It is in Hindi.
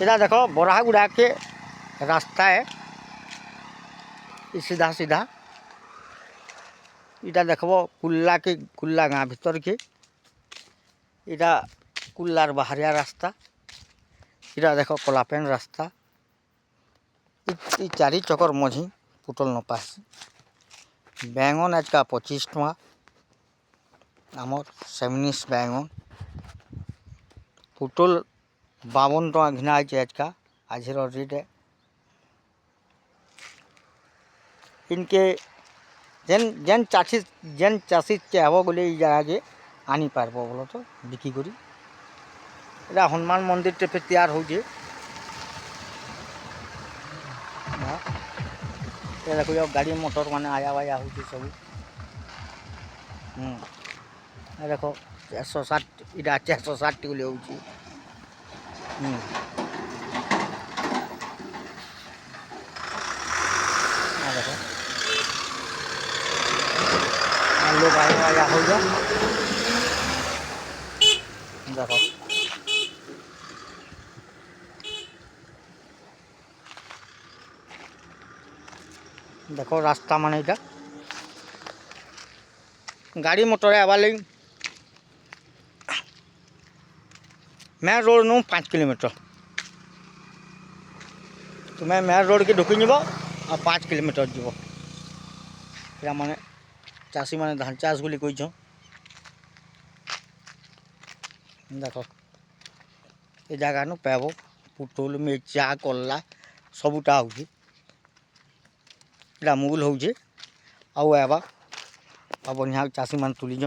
इधर देखो बोरा गुड़ा के रास्ता है सीधा सीधा। इटा देखो कुल्ला गाँ भीतर के इटा कुल्लार बाहरिया रास्ता। इटा देखो कलापेन रास्ता चारि चकर मझी पुटल न पास बैंगन आज का 25 टका आमर सेमिनिस बैंगन पुटल 52 टका घिना आज का आज रेट है। इनके जेन चाषी चाहब बोले जगह आनी पारब बोलो तो बिक्री करी। एटा हनुमान मंदिर टे तैयार हो देखो गाड़ी मोटर माने आया वाया हो सब। देखो 160 इटा 460 बोले हो देखो लोग आया वाया हो देखो देखो रास्ता माने इटा गाड़ी मोटर आवा लगी मेन रोड नु 5 किलोमीटर तुम्हें मेन रोड के ढुकी जीव और 5 किलोमीटर जीव माने चाषी माने धान चाष बोली कही देख ये जगह नु पाब पुटल मिर्चा कला सबूटा हो मूल हो बढ़िया चाषी मान तुली